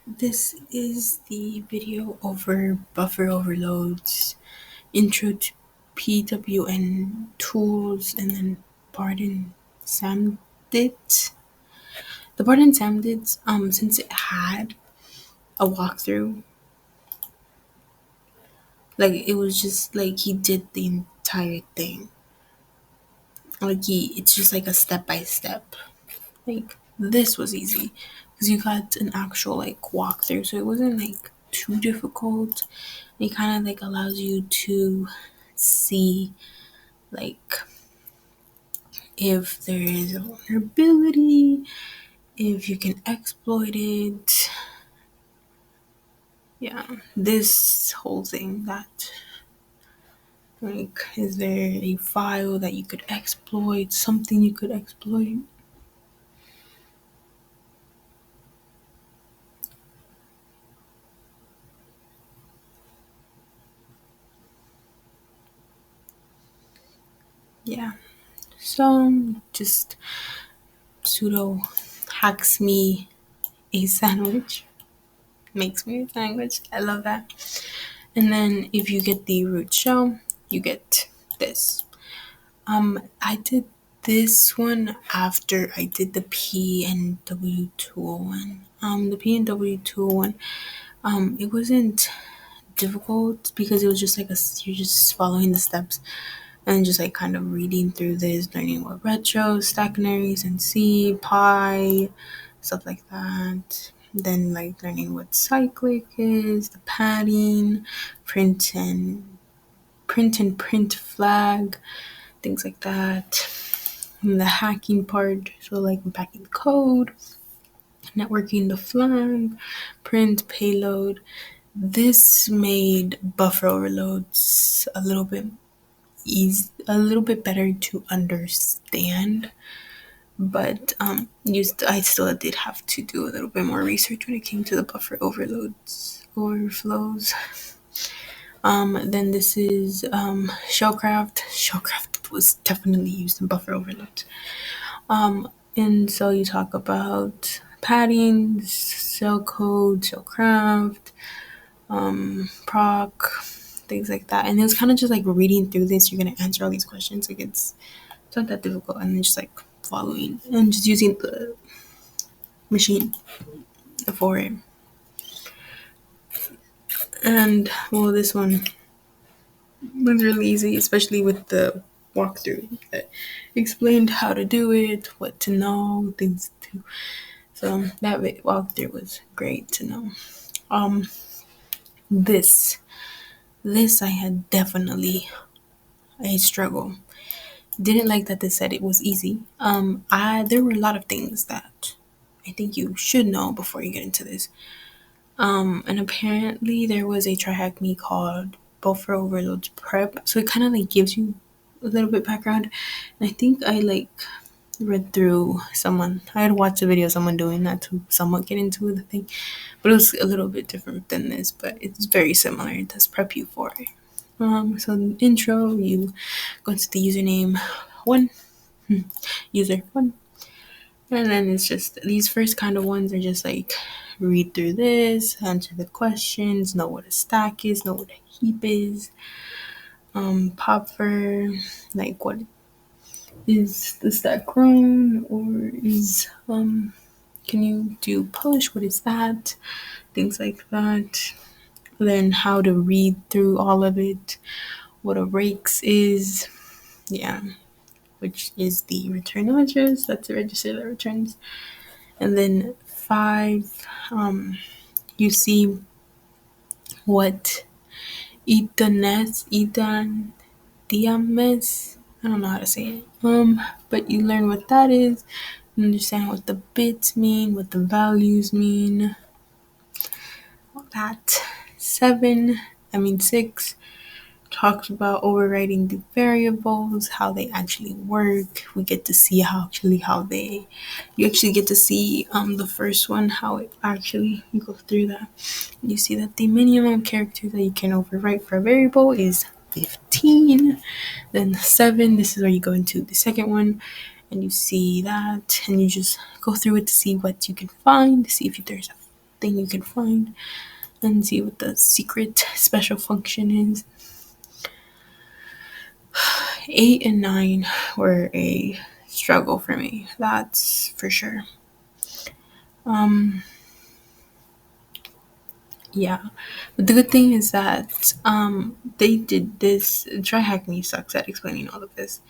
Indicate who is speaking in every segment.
Speaker 1: This is the video over buffer overloads, intro to PWN tools, and then Pardon Sam did. The Pardon Sam did, since it had a walkthrough, like it was just like he did the entire thing. It's just like a step by step. Like this was easy because you got an actual like walkthrough, so it wasn't like too difficult. It kind of like allows you to see like if there is a vulnerability, if you can exploit it. Yeah, this whole thing that like is there a file that you could exploit, something you could exploit. Yeah, so just sudo hacks me a sandwich, makes me a sandwich. I love that. And then if you get the root shell, you get this. I did this one after I did the P and W201. The P and W201, it wasn't difficult because it was just like you're just following the steps and just like kind of reading through this, learning what retro, stackaries, and C, pi, stuff like that. Then like learning what cyclic is, the padding, print and print flag, things like that. And the hacking part, so like unpacking the code, networking the flag, print, payload. This made buffer overloads a little bit better to understand, but I still did have to do a little bit more research when it came to the buffer overflows. Then this is shellcraft. Shellcraft was definitely used in buffer overloads. And so you talk about padding, shell code, shellcraft, proc, things like that. And it was kind of just like reading through this. You're gonna answer all these questions. Like it's not that difficult, and then just like following and just using the machine for it. And well, this one was really easy, especially with the walkthrough that explained how to do it, what to know, things to. So that walkthrough was great to know. Um, this this I had definitely a struggle. Didn't like that they said it was easy. I there were a lot of things that I think you should know before you get into this. And apparently there was a try hack me called Buffer Overloads Prep. So it kind of like gives you a little bit background. And I think I like read through I had watched a video of someone doing that to somewhat get into the thing. But it was a little bit different than this, but it's very similar. It does prep you for it. So the intro, you go to the username one, user one, and then it's just these first kind of ones are just like read through this, answer the questions, know what a stack is, know what a heap is, popper, like what is the stack grown or is can you do push? What is that? Things like that. Then how to read through all of it, what a rakes is, yeah, which is the return address. That's the register that returns. And then five, you see what diames. I don't know how to say it. But you learn what that is, understand what the bits mean, what the values mean. That six talks about overriding the variables, how they actually work. We get to see you actually get to see the first one, how it actually, you go through that. You see that the minimum character that you can overwrite for a variable is 15. Then 7, this is where you go into the second one, and you see that, and you just go through it to see what you can find, to see if there's thing you can find and see what the secret special function is. 8 and 9 were a struggle for me, that's for sure. Um, yeah, but the good thing is that they did this. Try Hack Me sucks at explaining all of this.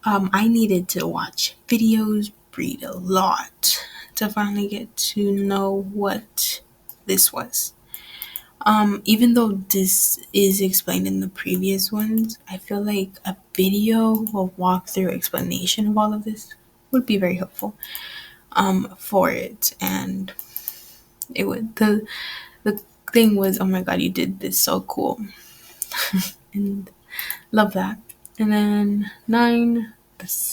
Speaker 1: I needed to watch videos, read a lot to finally get to know what this was. Even though this is explained in the previous ones, I feel like a video, a walkthrough explanation of all of this would be very helpful for it. And it would the thing was, oh my god, you did this so cool. And love that. And then 9,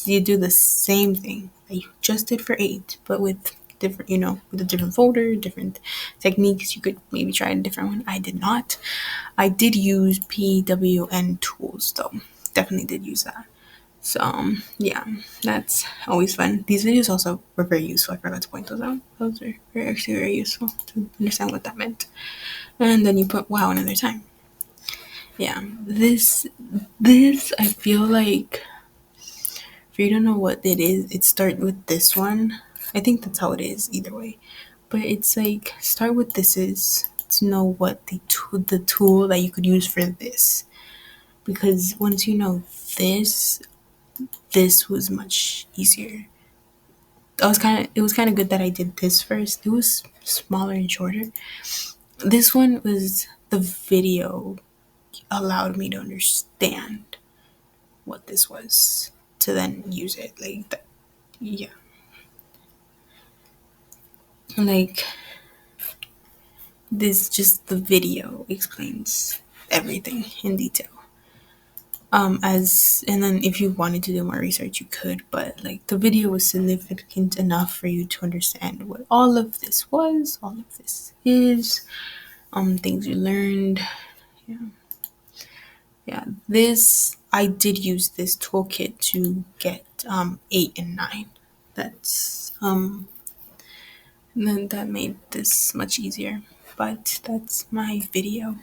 Speaker 1: you do the same thing that you just did for 8, but with different, with a different folder, different techniques. You could maybe try a different one. I did not. I did use PWN tools though. Definitely did use that. So yeah, that's always fun. These videos also were very useful. I forgot to point those out. Those are actually very useful to understand what that meant. And then you put wow another time. Yeah, this I feel like if you don't know what it is, it start with this one. I think that's how it is either way. But it's like start with this is to know what the tool that you could use for this. Because once you know this, this was much easier. It was kind of good that I did this first. It was smaller and shorter. This one was the video allowed me to understand what this was to then use it like that. Yeah, like this, just the video explains everything in detail. As and then if you wanted to do more research you could, but like the video was significant enough for you to understand what all of this was, all of this is, things you learned. Yeah, yeah, this I did use this toolkit to get 8 and 9. That's and then that made this much easier. But that's my video.